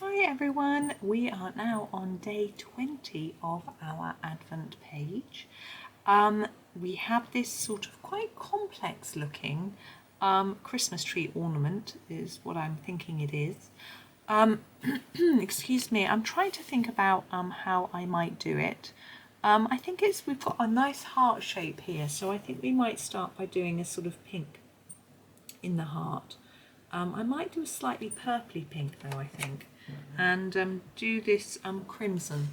Hi everyone, we are now on day 20 of our Advent page. We have this sort of quite complex looking Christmas tree ornament is what I'm thinking it is. Excuse me, I'm trying to think about how I might do it. I think we've got a nice heart shape here, so I think we might start by doing a sort of pink in the heart. I might do a slightly purpley pink though, I think, and do this crimson.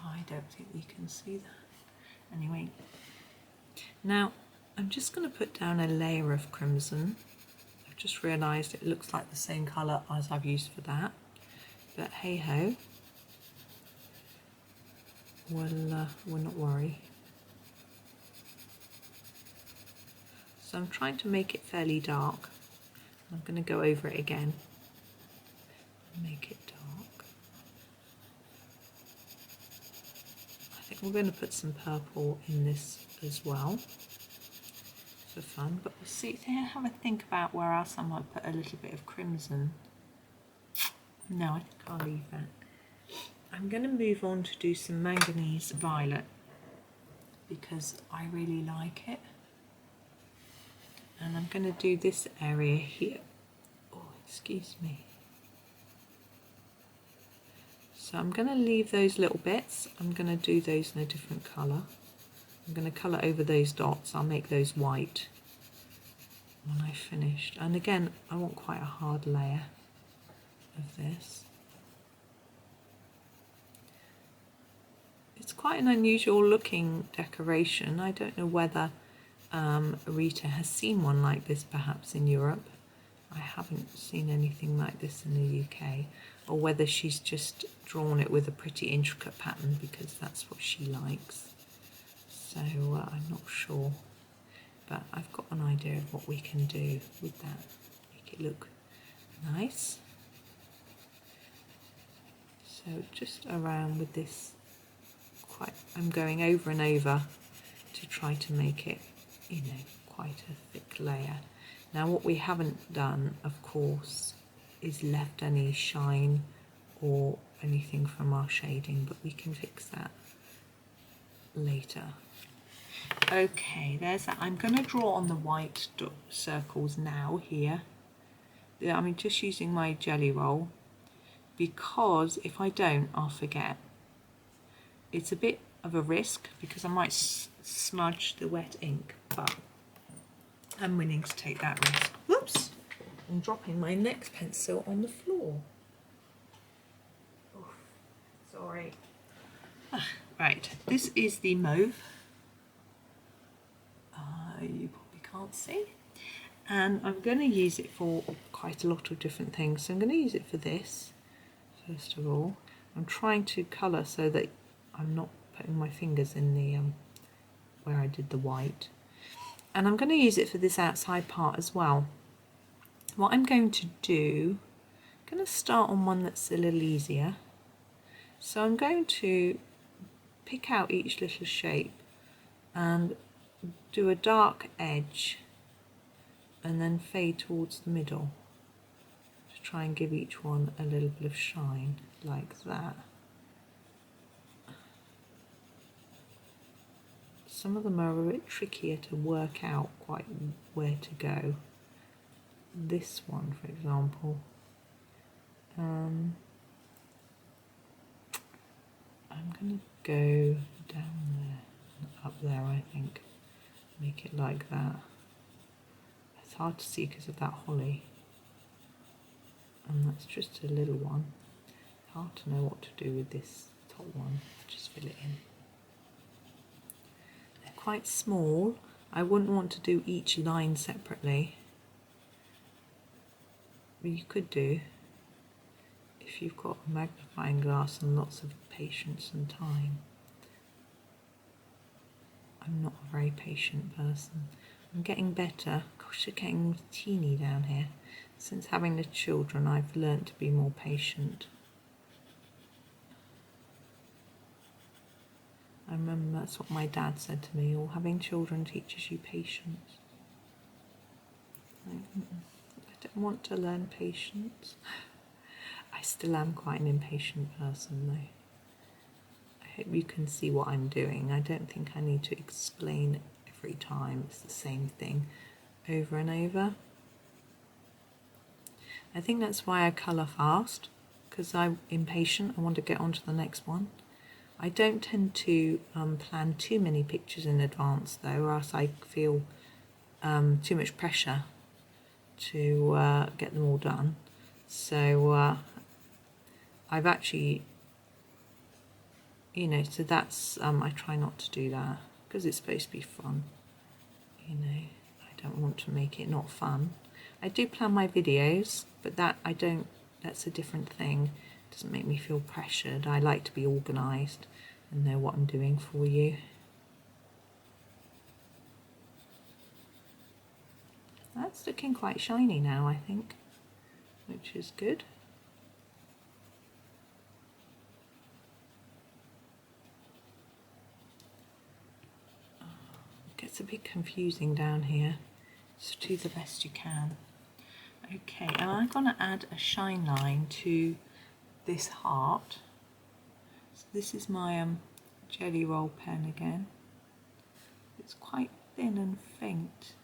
I don't think we can see that. Anyway, now I'm just going to put down a layer of crimson. I've just realised it looks like the same colour as I've used for that, but hey ho, we'll not worry. So I'm trying to make it fairly dark. I'm going to go over it again and make it dark. I think we're going to put some purple in this as well for fun, but we'll see. Have a think about where else I might put a little bit of crimson. No, I think I'll leave that. I'm going to move on to do some Manganese Violet because I really like it. And I'm going to do this area here. Oh, excuse me. So I'm going to leave those little bits. I'm going to do those in a different colour. I'm going to colour over those dots. I'll make those white when I've finished. And again, I want quite a hard layer of this. It's quite an unusual looking decoration. I don't know whether Rita has seen one like this perhaps in Europe. I haven't seen anything like this in the UK, or whether she's just drawn it with a pretty intricate pattern because that's what she likes. So I'm not sure, but I've got an idea of what we can do with that, make it look nice. So just around with this, I'm going over and over to try to make it, you know, quite a thick layer. Now what we haven't done, of course, is left any shine or anything from our shading, but we can fix that later. Okay, there's that. I'm going to draw on the white circles now here. I'm just using my Gellyroll because if I don't, I'll forget. It's a bit of a risk because I might smudge the wet ink, but I'm willing to take that risk. Whoops! I'm dropping my next pencil on the floor. Oh, sorry. Right, this is the Mauve. You probably can't see. And I'm going to use it for quite a lot of different things. So I'm going to use it for this, first of all. I'm trying to colour so that I'm not putting my fingers in the where I did the white. And I'm going to use it for this outside part as well. What I'm going to do, I'm going to start on one that's a little easier. So I'm going to pick out each little shape and do a dark edge and then fade towards the middle to try and give each one a little bit of shine like that. Some of them are a bit trickier to work out quite where to go. This one, for example, I'm going to go down there and up there, I think. Make it like that. It's hard to see because of that holly. And that's just a little one. Hard to know what to do with this top one. Just fill it in. They're quite small. I wouldn't want to do each line separately. But you could do if you've got a magnifying glass and lots of patience and time. I'm not a very patient person. I'm getting better. Gosh, they're getting teeny down here. Since having the children, I've learnt to be more patient. I remember that's what my dad said to me, having children teaches you patience. I don't want to learn patience. I I still am quite an impatient person though. I hope you can see what I'm doing. I don't think I need to explain every time. It's the same thing over and over. I think that's why I colour fast, because I'm impatient. I want to get on to the next one. I don't tend to plan too many pictures in advance though, or else I feel too much pressure to get them all done. So I've actually, you know, so that's, I try not to do that because it's supposed to be fun. You know, I don't want to make it not fun. I do plan my videos, but that I don't, that's a different thing. It doesn't make me feel pressured. I like to be organised and know what I'm doing for you. That's looking quite shiny now, I think, which is good. It gets a bit confusing down here, so do the best you can. Okay, and I'm going to add a shine line to this heart. So this is my Gellyroll pen again. It's quite thin and faint.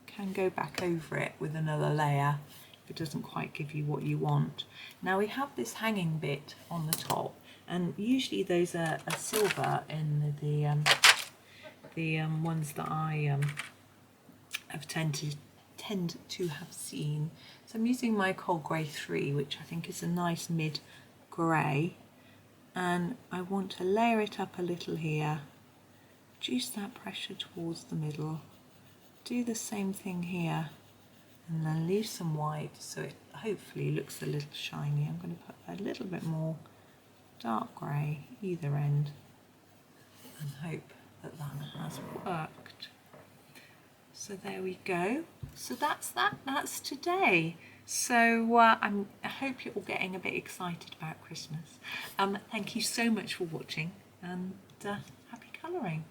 Can go back over it with another layer if it doesn't quite give you what you want. Now we have this hanging bit on the top, and usually those are silver in the ones that I have tend to have seen. So I'm using my Cold Grey 3, which I think is a nice mid grey, and I want to layer it up a little here, reduce that pressure towards the middle, do the same thing here, and then leave some white so it hopefully looks a little shiny. I'm going to put a little bit more dark grey either end and hope that that has worked. So there we go. So that's that's today. So I hope you're all getting a bit excited about Christmas. Thank you so much for watching, and happy colouring.